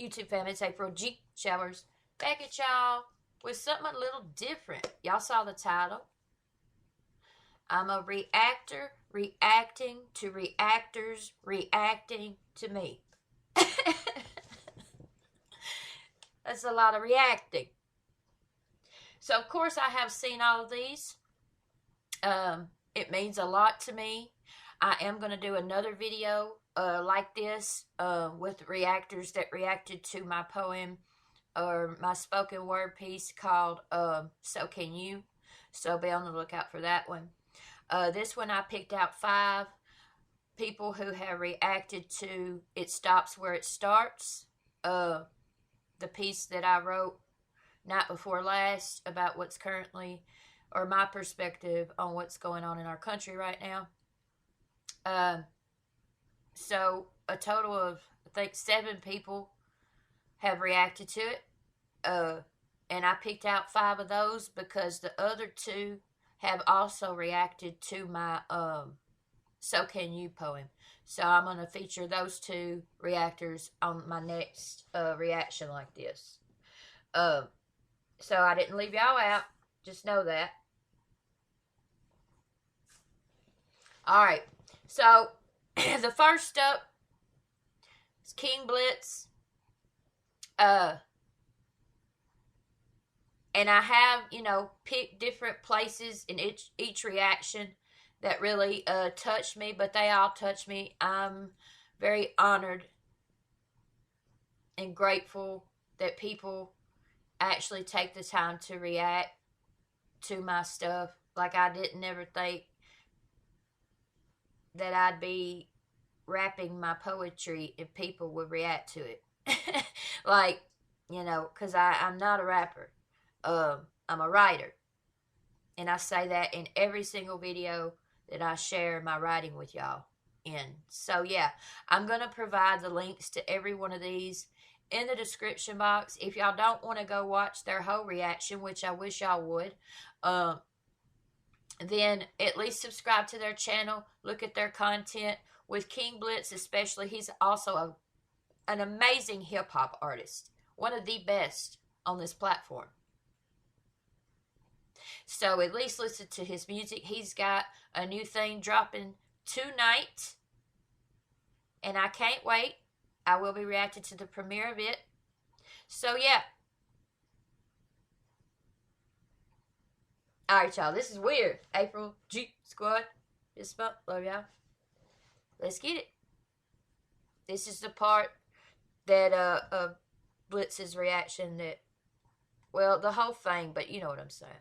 YouTube family? It's April G. Showers. Back at y'all with something a little different. Y'all saw the title. I'm a reactor reacting to reactors reacting to me. That's a lot of reacting. So, of course, I have seen all of these. It means a lot to me. I am going to do another video like this with reactors that reacted to my poem or my spoken word piece called So Can You. So be on the lookout for that one. This one I picked out 5 people who have reacted to It Stops Where It Starts. The piece that I wrote night before last about what's currently, or my perspective on what's going on in our country right now. So a total of, I think, 7 people have reacted to it. And I picked out 5 of those because the other 2 have also reacted to my So Can You poem. So I'm going to feature those 2 reactors on my next reaction like this. So I didn't leave y'all out. Just know that. Alright. So the first up is King Blitz. And I have, picked different places in each reaction that really touched me, but they all touched me. I'm very honored and grateful that people actually take the time to react to my stuff. Like, I didn't ever think that I'd be rapping my poetry and people would react to it. Like, because I'm not a rapper. I'm a writer. And I say that in every single video that I share my writing with y'all in. So, yeah, I'm going to provide the links to every one of these in the description box. If y'all don't want to go watch their whole reaction, which I wish y'all would, then at least subscribe to their channel. Look at their content. With King Blitz especially, he's also an amazing hip-hop artist. One of the best on this platform. So at least listen to his music. He's got a new thing dropping tonight. And I can't wait. I will be reacting to the premiere of it. So yeah. Alright, y'all. This is weird. April G Squad. Fist bump. Love y'all. Let's get it. This is the part that of Blitz's reaction that, well, the whole thing, but you know what I'm saying.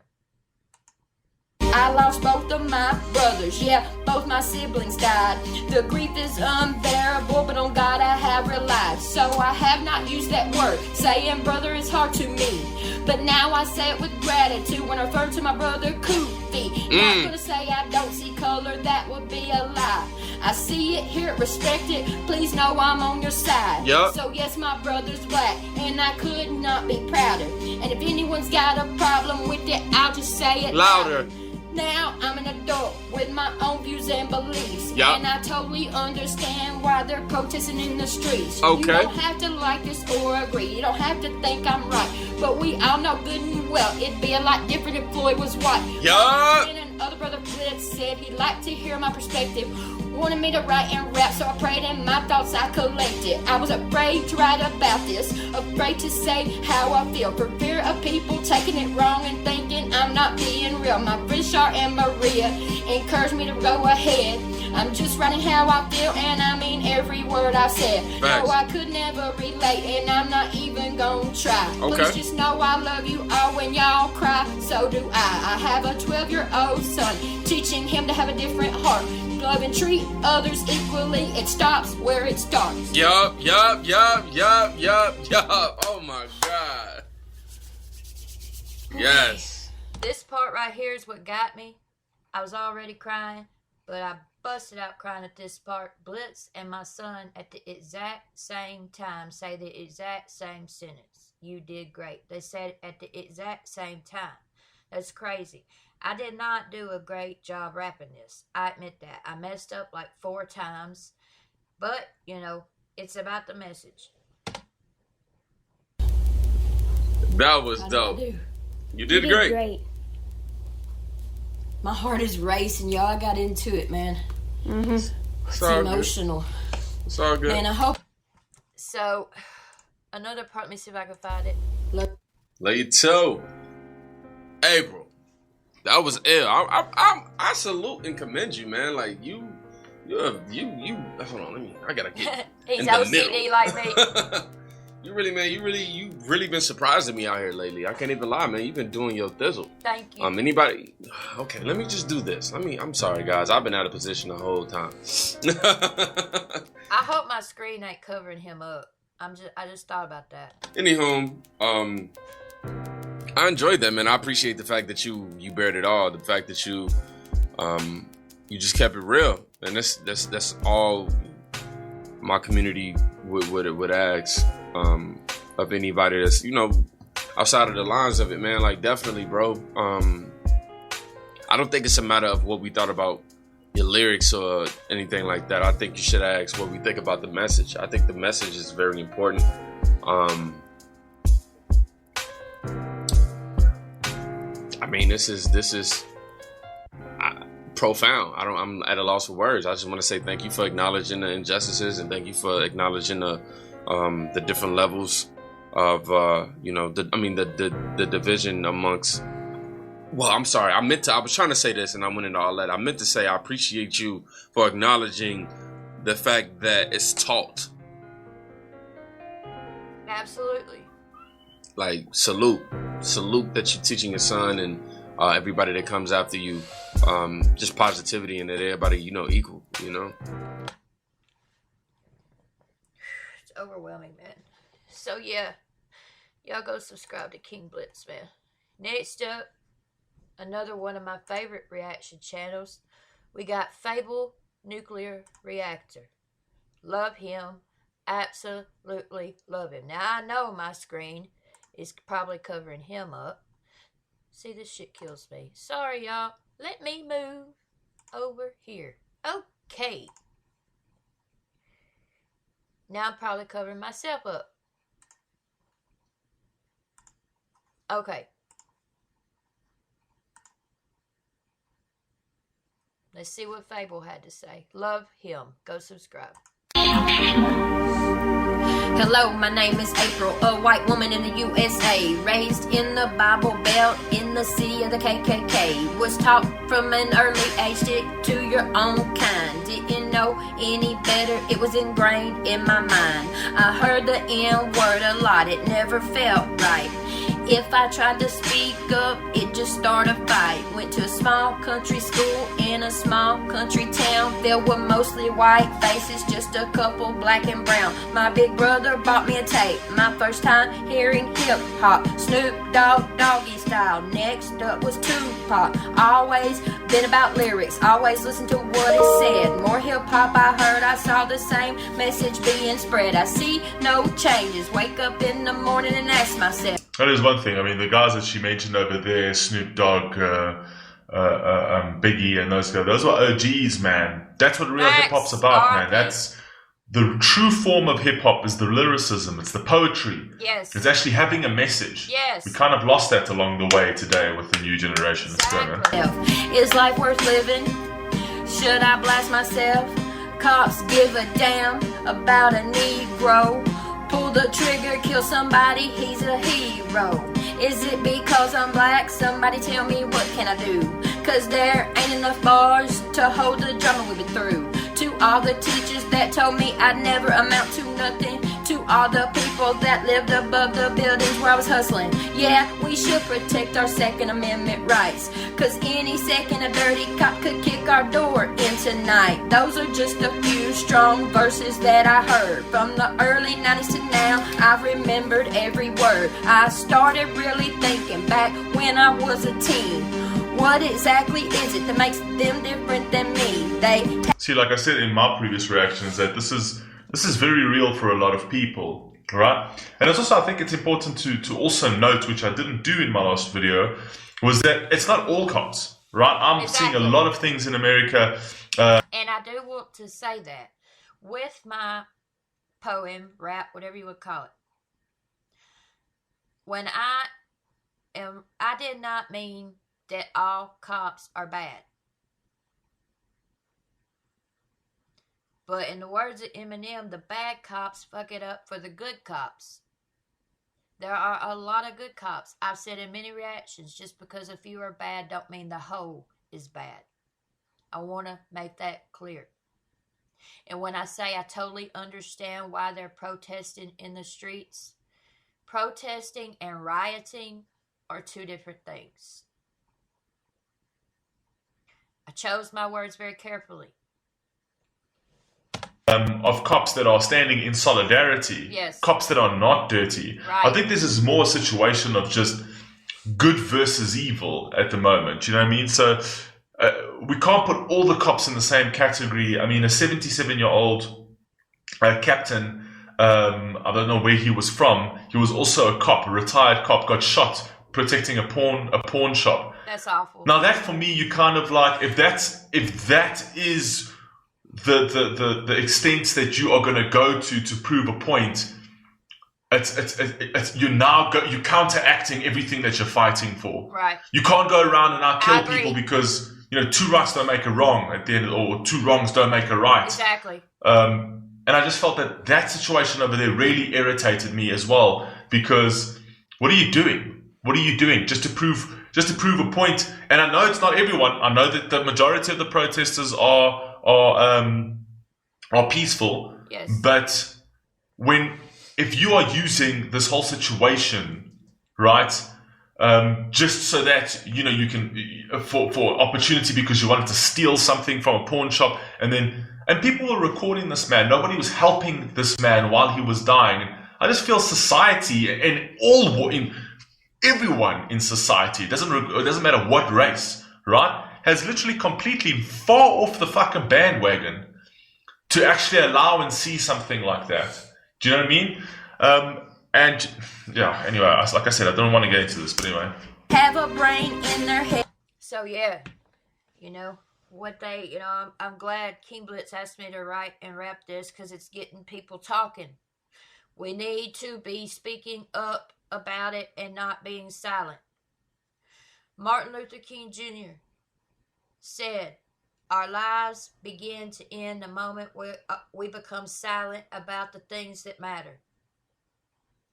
I lost both of my brothers, yeah, both my siblings died. The grief is unbearable, but on God I have relied. So I have not used that word, saying brother is hard to me. But now I say it with gratitude when I refer to my brother Koofy. Not gonna say I don't see color, that would be a lie. I see it, hear it, respect it, please know I'm on your side. Yep. So yes, my brother's black, and I could not be prouder. And if anyone's got a problem with it, I'll just say it louder. Now I'm an adult with my own views and beliefs. Yep. And I totally understand why they're protesting in the streets. Okay. You don't have to like this or agree. You don't have to think I'm right. But we all know good and well it'd be a lot different if Floyd was white. Yup. And another brother Blitz said he'd like to hear my perspective. Wanted me to write and rap, so I prayed and my thoughts I collected. I was afraid to write about this, afraid to say how I feel, for fear of people taking it wrong and thinking I'm not being real. My friends Shar and Maria encouraged me to go ahead. I'm just writing how I feel, and I mean every word I said. Facts. No, I could never relate, and I'm not even gonna try. Okay. Please just know I love you all. When y'all cry, so do I. I have a 12-year-old son, teaching him to have a different heart. Love and treat others equally. It stops where it starts. Yup. Oh my God. Yes. This part right here is what got me. I was already crying, but I busted out crying at this part. Blitz and my son at the exact same time say the exact same sentence. You did great. They said it at the exact same time. That's crazy. I did not do a great job rapping this. I admit that. I messed up like 4 times. But, it's about the message. That was How did I dope. do? You did great. My heart is racing, y'all. I got into it, man. It's It's all good. emotional. It's all good. And I hope. So, another part, let me see if I can find it. Later. April. That was ill. I salute and commend you, man. Like you. Hold on, I gotta get. He's in the OCD middle. like me. You really been surprising me out here lately. I can't even lie, man. You've been doing your thizzle. Thank you. Anybody? Okay, let me just do this. I'm sorry, guys. I've been out of position the whole time. I hope my screen ain't covering him up. I just thought about that. Anywho, I enjoyed that, man. I appreciate the fact that you bared it all. The fact that you just kept it real, and that's all my community would ask of anybody that's outside of the lines of it, man. Like, definitely, bro. I don't think it's a matter of what we thought about your lyrics or anything like that. I think you should ask what we think about the message. I think the message is very important. I mean, this is profound. I'm at a loss for words. I just want to say thank you for acknowledging the injustices, and thank you for acknowledging the different levels of the division amongst. Well, I'm sorry. I was trying to say this, and I went into all that. I meant to say I appreciate you for acknowledging the fact that it's taught. Absolutely. Like, salute that you're teaching your son and everybody that comes after you, just positivity, and that everybody equal. It's overwhelming, man. So yeah, y'all go subscribe to King Blitz, man. Next up, another one of my favorite reaction channels. We got Fable Nuclear Reactor. Love him. Absolutely love him. Now, I know my screen is probably covering him up. See, this shit kills me. Sorry, y'all. Let me move over here. Okay. Now I'm probably covering myself up. Okay. Let's see what Fable had to say. Love him. Go subscribe. Hello, my name is April, a white woman in the USA, raised in the Bible Belt in the city of the KKK. Was taught from an early age, stick to your own kind. Didn't know any better, it was ingrained in my mind. I heard the N-word a lot, it never felt right. If I tried to speak up, it just started a fight. Went to a small country school in a small country town. There were mostly white faces, just a couple black and brown. My big brother bought me a tape, my first time hearing hip-hop. Snoop Dogg, Doggy Style. Next up was Tupac. Always been about lyrics, always listened to what he said. More hip-hop I heard, I saw the same message being spread. I see no changes, wake up in the morning and ask myself. That is one thing. I mean, the guys that she mentioned over there, Snoop Dogg, Biggie, and those guys, those were OGs, man. That's what real hip hop's about, man. That's the true form of hip hop, is the lyricism, it's the poetry. Yes. It's actually having a message. Yes. We kind of lost that along the way today with the new generation. Exactly. Is life worth living? Should I blast myself? Cops give a damn about a Negro. Pull the trigger, kill somebody, he's a hero. Is it because I'm black? Somebody tell me, what can I do? Cause there ain't enough bars to hold the drama we've been through. To all the teachers that told me I'd never amount to nothing. To all the people that lived above the buildings where I was hustling. Yeah, we should protect our Second Amendment rights. Cause any second a dirty cop could kick our door in tonight. Those are just a few strong verses that I heard. From the early 90s to now, I've remembered every word. I started really thinking back when I was a teen. What exactly is it that makes them different than me? See, like I said in my previous reactions, that this is very real for a lot of people, right? And it's also, I think it's important to also note, which I didn't do in my last video, was that it's not all cops, right? I'm seeing a lot of things in America. And I do want to say that with my poem, rap, whatever you would call it, I did not mean that all cops are bad. But in the words of Eminem, the bad cops fuck it up for the good cops. There are a lot of good cops. I've said in many reactions, just because a few are bad don't mean the whole is bad. I want to make that clear. And when I say I totally understand why they're protesting in the streets, protesting and rioting are two different things. I chose my words very carefully. Of cops that are standing in solidarity, Yes. Cops that are not dirty. Right. I think this is more a situation of just good versus evil at the moment. You know what I mean? So we can't put all the cops in the same category. I mean, a 77-year-old captain, I don't know where he was from. He was also a cop, a retired cop, got shot protecting a pawn shop. That's awful. Now that for me, you kind of like, if that is the extent that you are going to go to prove a point, you're counteracting everything that you're fighting for. Right. You can't go around and now kill people because two rights don't make a wrong at the end, or two wrongs don't make a right. Exactly. And I just felt that situation over there really irritated me as well, because what are you doing? What are you doing just to prove a point? And I know it's not everyone. I know that the majority of the protesters are peaceful. Yes. But if you are using this whole situation, right, just so that you can for opportunity, because you wanted to steal something from a pawn shop, and people were recording this man. Nobody was helping this man while he was dying. I just feel society and everyone in society, it doesn't matter what race, right, has literally completely far off the fucking bandwagon to actually allow and see something like that. Do you know what I mean? And yeah, anyway, like I said, I don't want to get into this, but anyway. Have a brain in their head. So yeah, I'm glad King Blitz asked me to write and rap this, because it's getting people talking. We need to be speaking up about it and not being silent. Martin Luther King Jr. said, "Our lives begin to end the moment where we become silent about the things that matter."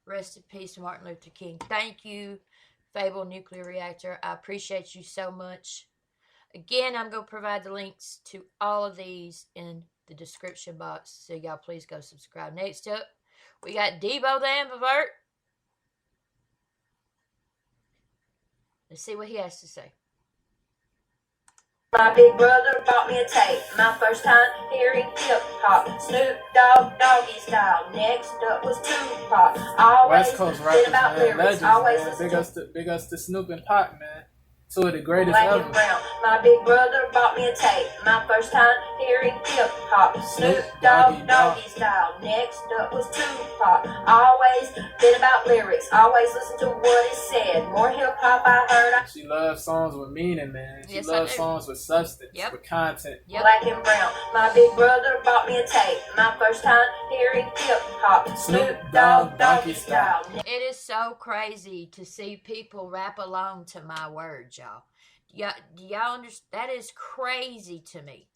Rest in peace, Martin Luther King. Thank you, Fable Nuclear Reactor. I appreciate you so much. Again, I'm going to provide the links to all of these in the description box, so y'all please go subscribe. Next up, we got Debo the Ambivert. Let's see what he has to say. My big brother bought me a tape. My first time hearing hip-hop. Snoop Dogg, Doggy Style. Next up was Tupac. Always West Coast been rappers, about man. lyrics. Legends, Always man. listen Big ups to Snoop and Pac, man. Two of the greatest Black ever. and brown. My big brother bought me a tape. My first time hearing hip-hop. Snoop Dogg, Doggy Style. Next up was Tupac. Always been about lyrics. Always listen to what is said. More hip-hop I heard. She loves songs with meaning, man. She Yes, I loves do. songs with substance, Yep. with content. Yep. Black and brown. My big brother bought me a tape. My first time hearing hip-hop. Snoop Dogg, Doggy Style. It is so crazy to see people rap along to my words, y'all. Do y'all understand? That is crazy to me.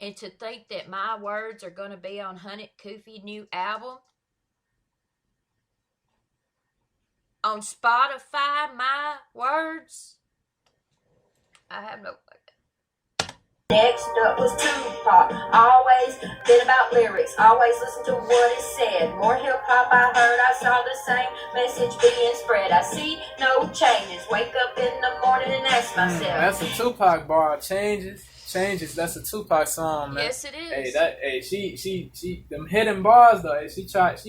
And to think that my words are going to be on Hunnit Koofy new album. On Spotify, my words. I have no idea. Next up was Tupac. Always been about lyrics. Always listen to what is said. More hip-hop I heard. I saw the same message being spread. I see no changes. Wake up in the morning and ask myself. That's a Tupac bar. Changes. That's a Tupac song, man. Yes, it is. She them hidden bars though. She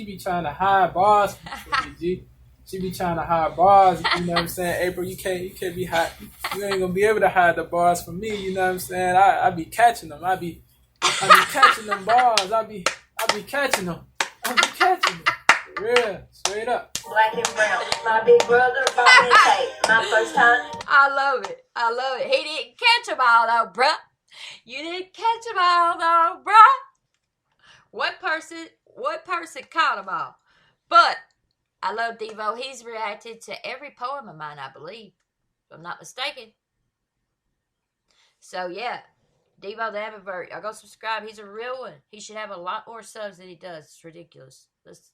be trying to hide bars from me, G. She be trying to hide bars. You know what I'm saying? April, you can't be hide. You ain't gonna be able to hide the bars from me. You know what I'm saying? I be catching them. I be catching them bars. I be catching them. For real, straight up. Black and brown. My big brother bought me a tape. My first time. I love it. He didn't catch them all though, bruh. You didn't catch them all though, bruh. What person caught them all? But I love Devo. He's reacted to every poem of mine, I believe, if I'm not mistaken. So yeah, Devo the Ambivert. Y'all go subscribe. He's a real one. He should have a lot more subs than he does. It's ridiculous.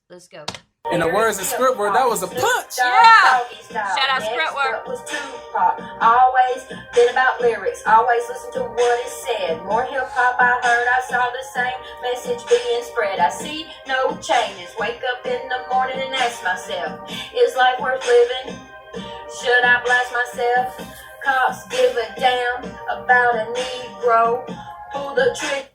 Let's go. In the words of Scriptword, that was a punch. Yeah. Shout out Scriptword. Was Tupac. Always been about lyrics. Always listen to what is said. More hip hop I heard. I saw the same message being spread. I see no changes. Wake up in the morning and ask myself, is life worth living? Should I blast myself? Cops give a damn about a Negro. Pull the trigger.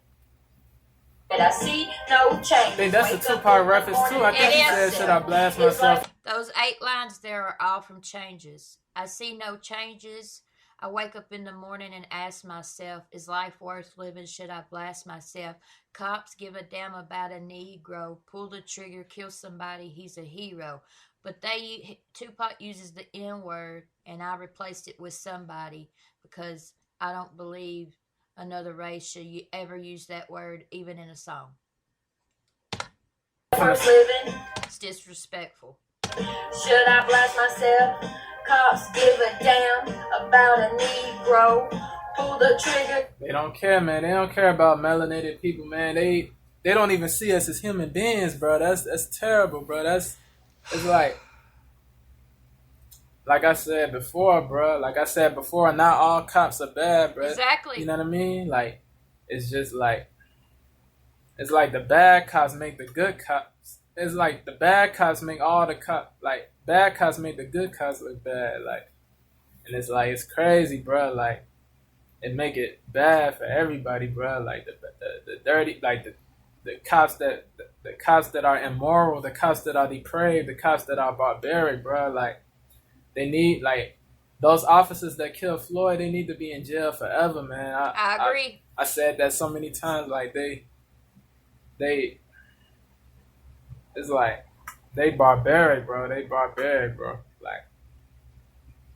And I see no change. I think that's a Tupac reference too. I think he said, should I blast myself? Those 8 lines there are all from Changes. I see no changes. I wake up in the morning and ask myself, is life worth living? Should I blast myself? Cops give a damn about a Negro. Pull the trigger, kill somebody, he's a hero. But Tupac uses the N-word, and I replaced it with somebody because I don't believe another race should you ever use that word, even in a song. It's disrespectful. Should I blast myself? Cops give a damn about a Negro. Pull the trigger. They don't care, man. They don't care about melanated people, man. They don't even see us as human beings, bro. That's terrible, bro. It's like I said before, bro. Like I said before, not all cops are bad, bro. Exactly. You know what I mean? Like, it's just like, it's like the bad cops make the good cops. It's like the bad cops make all the cops, like, bad cops make the good cops look bad. Like, and it's like, it's crazy, bro. Like, it make it bad for everybody, bro. Like, the dirty, like, the cops that are immoral, the cops that are depraved, the cops that are barbaric, bro. Like, they need, like, those officers that killed Floyd, they need to be in jail forever, man. I agree. I said that so many times. Like, they, it's like, they barbaric, bro. They barbaric, bro.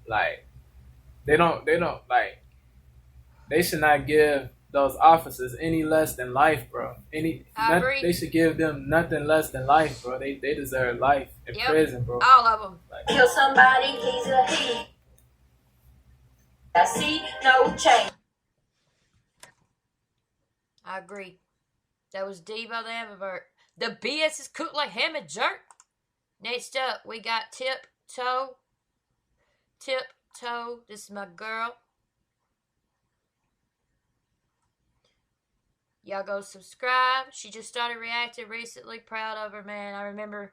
Like, they don't, like, they should not give those officers any less than life, bro. I agree. They should give them nothing less than life, bro. They deserve life in prison, bro. All of them. Like, Kill somebody, he's a he. I see no change. I agree. That was Devo the Ambivert. The BS is cooked like ham and jerk. Next up, we got Tiptoe. Tiptoe. This is my girl. Y'all go subscribe. She just started reacting recently. Proud of her, man. I remember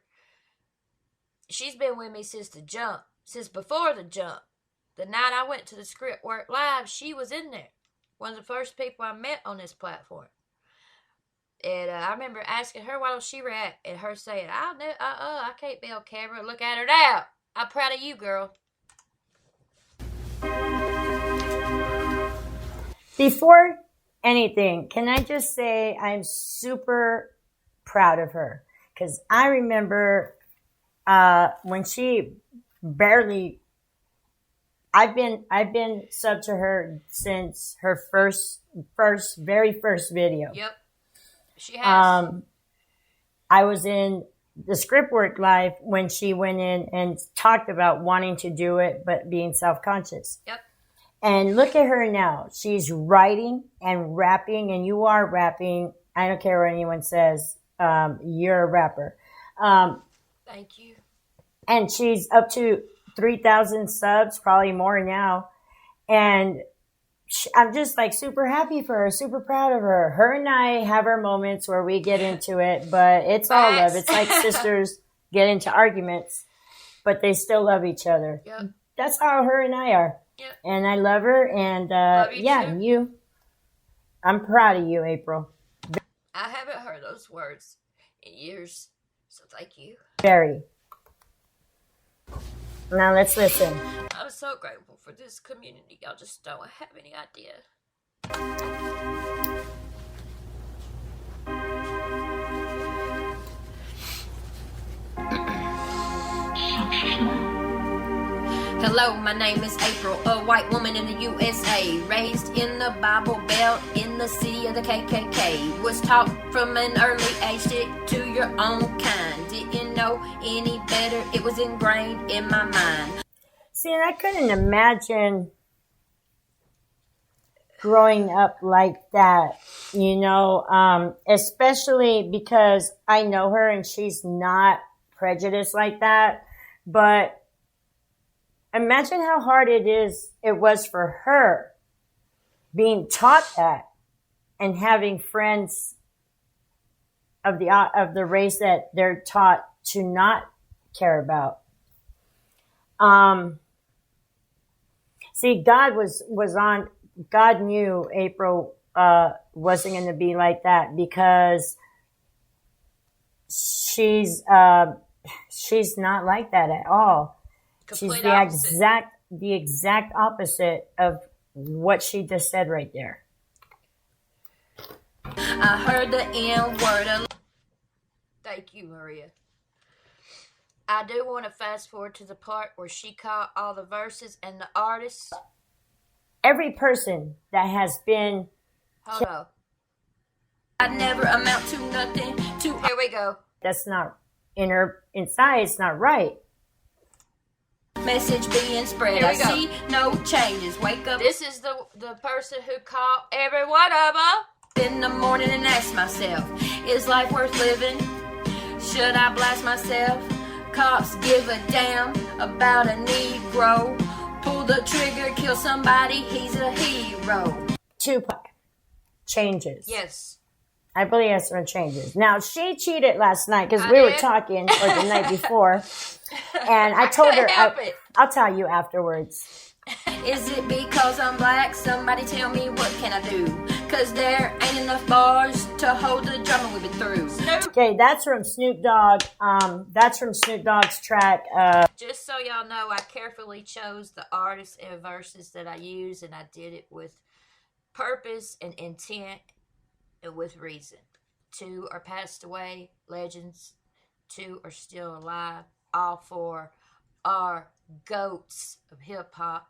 she's been with me since the jump. Since before the jump. The night I went to the Script Work Live, she was in there. One of the first people I met on this platform. And I remember asking her, why don't she react? And her saying, I can't be on camera. Look at her now. I'm proud of you, girl. Before anything, can I just say I'm super proud of her? Because I remember when she barely, I've been sub to her since her very first video. Yep. She has. I was in the Script Work Live when she went in and talked about wanting to do it, but being self-conscious. Yep. And look at her now. She's writing and rapping, and you are rapping. I don't care what anyone says. You're a rapper. Thank you. And she's up to 3,000 subs, probably more now. And I'm just like super happy for her, super proud of her. Her and I have our moments where we get into it, but it's all love. It's like sisters get into arguments, but they still love each other. Yep. That's how her and I are. Yep. And I love her. And I'm proud of you, April. I haven't heard those words in years, so thank you. Very. Now let's listen. I'm so grateful for this community. Y'all just don't have any idea. Hello, my name is April, a white woman in the USA, raised in the Bible Belt in the city of the KKK. Was taught from an early age, stick to your own kind. Didn't know any better, it was ingrained in my mind. See, and I couldn't imagine growing up like that, especially because I know her and she's not prejudiced like that. But imagine how hard it was for her being taught that and having friends of the race that they're taught to not care about. See, God knew April wasn't going to be like that because she's not like that at all. Complete She's opposite. the exact opposite of what she just said right there. I heard the N-word. Thank you, Maria. I do want to fast forward to the part where she caught all the verses and the artists. Every person that has been Hold on. I never amount to nothing. Here we go. that's not inside, it's not right. Message being spread. Here I we go. see no changes. Wake up This is the person who caught every one of them. in the morning and ask myself, is life worth living? Should I blast myself? Cops give a damn about a Negro. Pull the trigger, kill somebody, he's a hero. Tupac changes. Yes. I believe that's when changes. Now, she cheated last night because I we were did. talking, or the night before, and I told her, couldn't help it. I'll tell you afterwards. Is it because I'm black? Somebody tell me what can I do? Cause there ain't enough bars to hold the drama we've been through. Okay, that's from Snoop Dogg. That's from Snoop Dogg's track. Just so y'all know, I carefully chose the artists and verses that I use, and I did it with purpose and intent and with reason. 2 are passed away, legends. 2 are still alive. All 4 are goats of hip hop.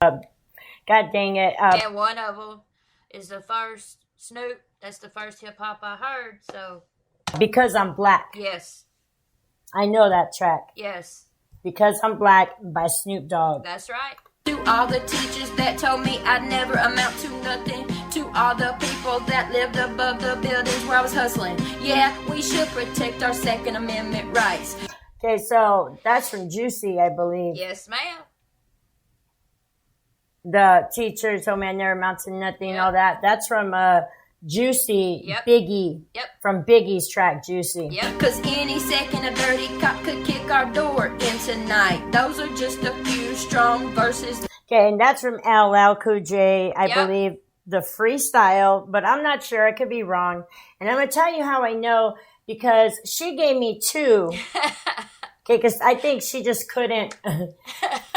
God dang it. And one of them is the first Snoop. That's the first hip hop I heard. So, Because I'm Black. yes. I know that track. Yes. Because I'm Black by Snoop Dogg. That's right. To all the teachers that told me I'd never amount to nothing. To all the people that lived above the buildings where I was hustling. Yeah, we should protect our Second Amendment rights. Okay, so that's from Juicy, I believe. Yes, ma'am. The teacher told me I never amount to nothing and Yep. all that. That's from Juicy, Yep. Biggie. Yep. From Biggie's track, Juicy. Yep. Cause any second a dirty cop could kick our door in tonight. Those are just a few strong verses. Okay, and that's from LL Cool J, I Yep. believe, the freestyle, but I'm not sure. I could be wrong. And I'm going to tell you how I know, because she gave me 2. Okay, because I think she just couldn't,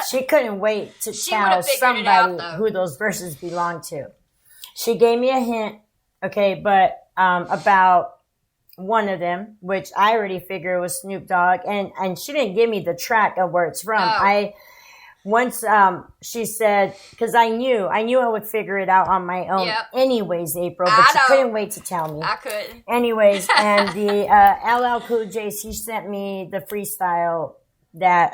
she couldn't wait to She tell would've figured it out, somebody though. who those verses belong to. She gave me a hint, okay, but about one of them, which I already figured was Snoop Dogg, and she didn't give me the track of where it's from. Oh. Once she said, because I knew I would figure it out on my own Yep. anyways, April, I but she know. couldn't wait to tell me. I couldn't. Anyways, and the LL Cool J, he sent me the freestyle that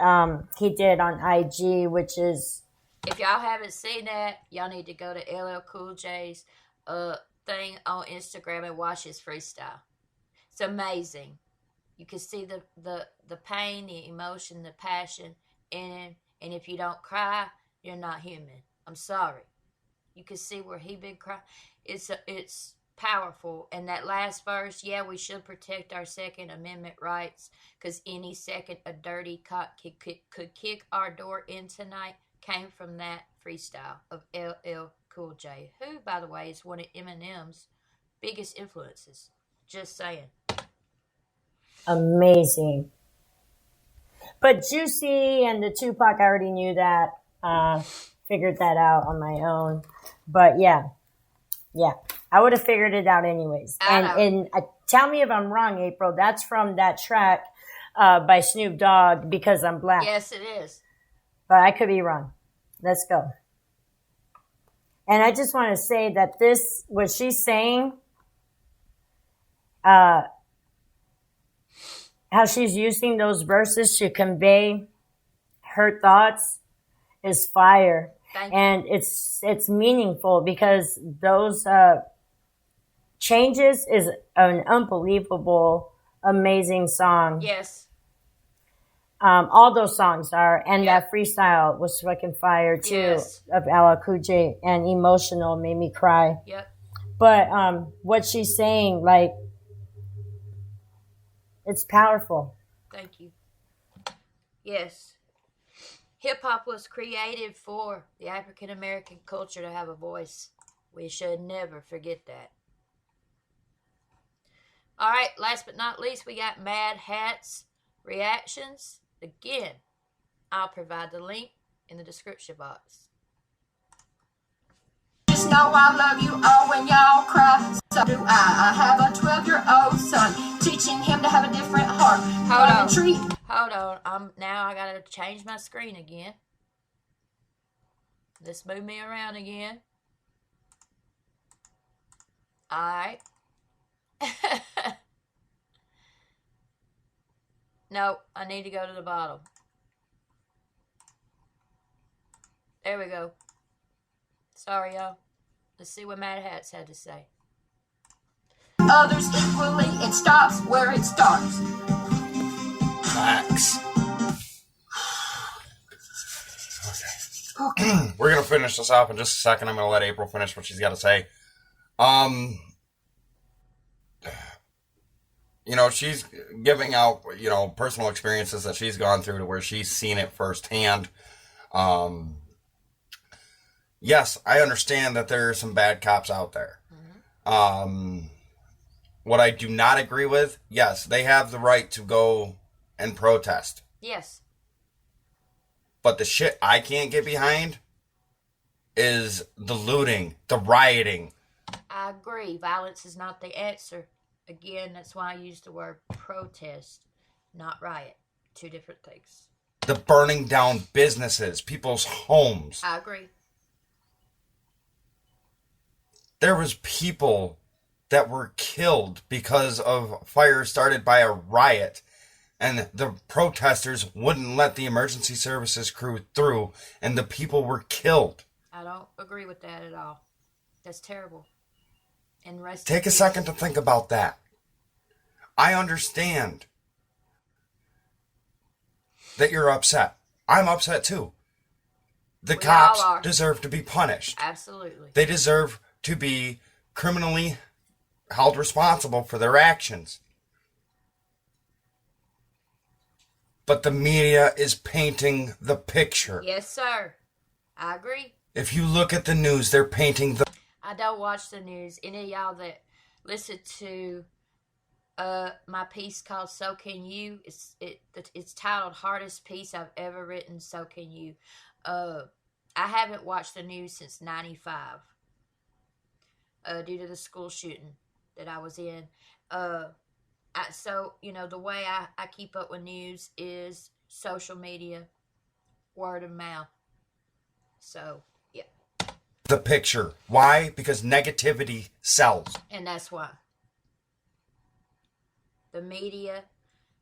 he did on IG, which is If y'all haven't seen that, y'all need to go to LL Cool J's thing on Instagram and watch his freestyle. It's amazing. You can see the pain, the emotion, the passion in him. And if you don't cry, you're not human. I'm sorry. You can see where he been crying. It's powerful. And that last verse, yeah, we should protect our Second Amendment rights, because any second a dirty cop could kick our door in tonight, came from that freestyle of LL Cool J, who, by the way, is one of Eminem's biggest influences. Just saying. amazing. But Juicy and the Tupac, I already knew that. Figured that out on my own. But yeah, I would have figured it out anyways. I know. And tell me if I'm wrong, April. That's from that track, by Snoop Dogg because I'm black. Yes, it is. But I could be wrong. Let's go. And I just want to say that what she's saying, how she's using those verses to convey her thoughts is fire. And it's meaningful because those Changes is an unbelievable, amazing song. Yes. All those songs are, and that freestyle was fucking fire too, of Ala Cool J, and Emotional made me cry. Yep. But what she's saying, like, it's powerful. Thank you. Yes. Hip hop was created for the African American culture to have a voice. We should never forget that. All right, last but not least, we got Mad Hat's reactions. Again, I'll provide the link in the description box. Just know I love you all when y'all cry. So do I. I have a 12-year-old son, teaching him to have a different heart. Hold on. Now I gotta change my screen again. Let's move me around again. All right. No, I need to go to the bottom. There we go. Sorry, y'all. Let's see what Mad Hats had to say. Others equally, it stops where it starts. Facts. Okay. We're going to finish this off in just a second. I'm going to let April finish what she's got to say. You know, she's giving out, you know, personal experiences that she's gone through to where she's seen it firsthand. Yes, I understand that there are some bad cops out there. Mm-hmm. What I do not agree with, yes, they have the right to go and protest. Yes. But the shit I can't get behind is the looting, the rioting. I agree. Violence is not the answer. Again, that's why I use the word protest, not riot. Two different things. The burning down businesses, people's homes. I agree. There was people that were killed because of fire started by a riot, and the protesters wouldn't let the emergency services crew through, and the people were killed. I don't agree with that at all. That's terrible. And take a second to think about that. I understand that you're upset. I'm upset too. The cops deserve to be punished. Absolutely. They deserve to be criminally held responsible for their actions. But the media is painting the picture. Yes, sir. I agree. If you look at the news, they're painting the... I don't watch the news. Any of y'all that listen to my piece called So Can You, it's titled Hardest Piece I've Ever Written, So Can You. I haven't watched the news since 95 due to the school shooting that I was in. So, you know, the way I keep up with news is social media, word of mouth. So, yeah. The picture. Why? Because negativity sells. And that's why. The media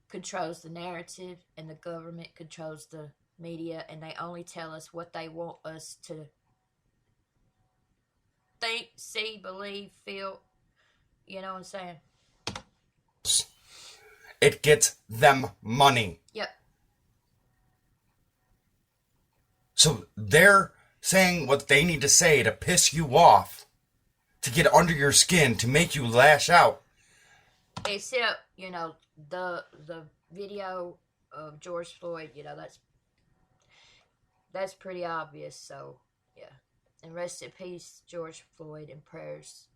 controls the narrative, and the government controls the media, and they only tell us what they want us to think, see, believe, feel. You know what I'm saying? It gets them money. Yep. So they're saying what they need to say to piss you off, to get under your skin, to make you lash out. Except, you know, the video of George Floyd, you know, that's pretty obvious. So, yeah. And rest in peace, George Floyd, and prayers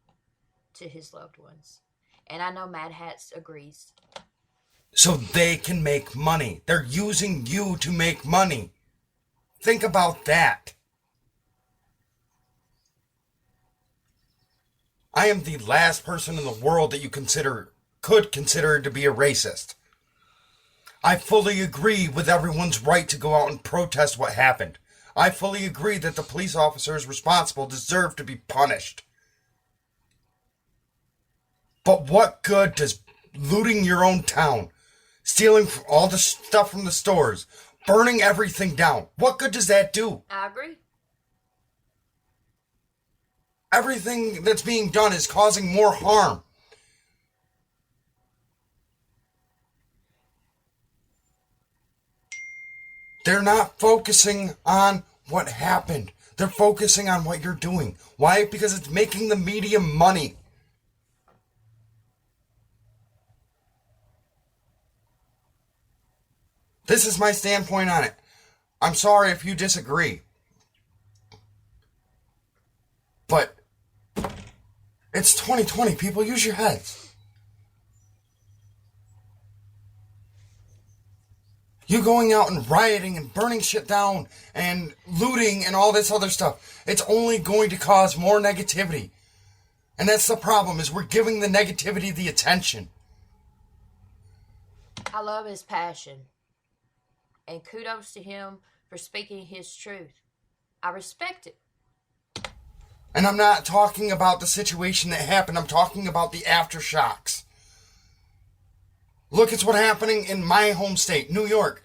to his loved ones. And I know Mad Hats agrees. So they can make money. They're using you to make money. Think about that. I am the last person in the world that you could consider to be a racist. I fully agree with everyone's right to go out and protest what happened. I fully agree that the police officers responsible deserve to be punished. But what good does looting your own town, stealing all the stuff from the stores, burning everything down, what good does that do? I agree. Everything that's being done is causing more harm. They're not focusing on what happened. They're focusing on what you're doing. Why? Because it's making the media money. This is my standpoint on it. I'm sorry if you disagree. But it's 2020, people. Use your heads. You going out and rioting and burning shit down and looting and all this other stuff, it's only going to cause more negativity. And that's the problem, is we're giving the negativity the attention. I love his passion. And kudos to him for speaking his truth. I respect it. And I'm not talking about the situation that happened. I'm talking about the aftershocks. Look, it's what's happening in my home state, New York.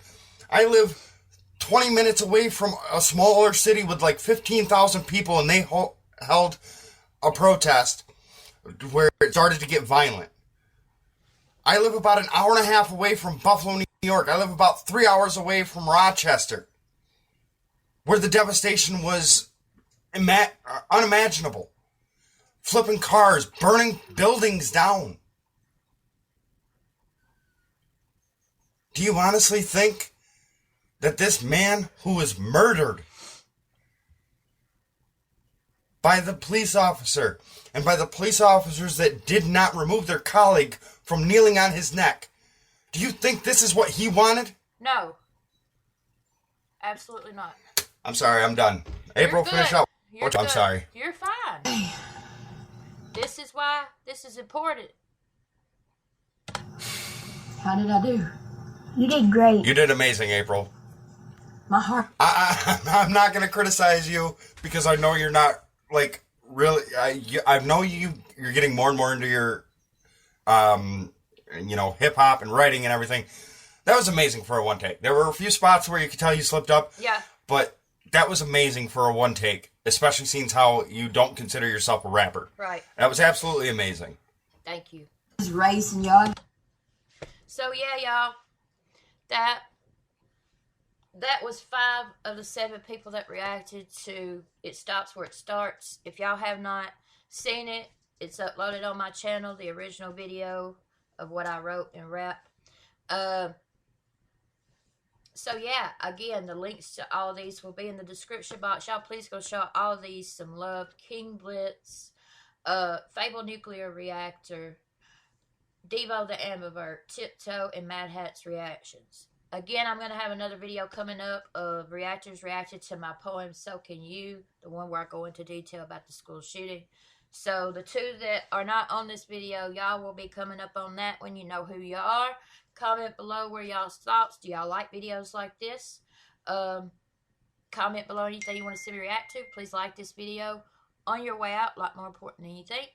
I live 20 minutes away from a smaller city with like 15,000 people, and they held a protest where it started to get violent. I live about an hour and a half away from Buffalo, New York. I live about 3 hours away from Rochester, where the devastation was unimaginable. Flipping cars, burning buildings down. Do you honestly think that this man who was murdered by the police officer and by the police officers that did not remove their colleague from kneeling on his neck, do you think this is what he wanted? No. Absolutely not. I'm sorry, I'm done. April, finish up. I'm sorry. You're fine. This is why this is important. How did I do? You did great. You did amazing, April. My heart. I'm not going to criticize you because I know you're not, like, really, I know you're getting more and more into your, hip-hop and writing and everything. That was amazing for a one take. There were a few spots where you could tell you slipped up. Yeah. But that was amazing for a one take, especially seeing how you don't consider yourself a rapper. Right. That was absolutely amazing. Thank you. Racing, y'all. So yeah, y'all, that was 5 of the 7 people that reacted to It Stops Where It Starts. If y'all have not seen it, it's uploaded on my channel, the original video of what I wrote and rap. So yeah, again, the links to all of these will be in the description box. Y'all please go show all of these some love. King Blitz, Fable Nuclear Reactor, Devo the Ambivert, Tiptoe, and Mad Hat's reactions. Again, I'm going to have another video coming up of Reactors reacted to my poem, So Can You, the one where I go into detail about the school shooting. So the 2 that are not on this video, y'all will be coming up on that when you know who you are. Comment below where y'all's thoughts. Do y'all like videos like this? Comment below anything you want to see me react to. Please like this video. On your way out, a lot more important than you think.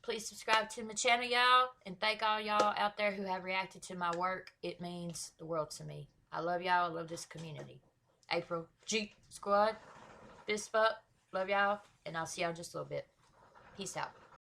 Please subscribe to my channel, y'all. And thank all y'all out there who have reacted to my work. It means the world to me. I love y'all. I love this community. April G Squad. Fist up. Love y'all. And I'll see y'all in just a little bit. Peace out.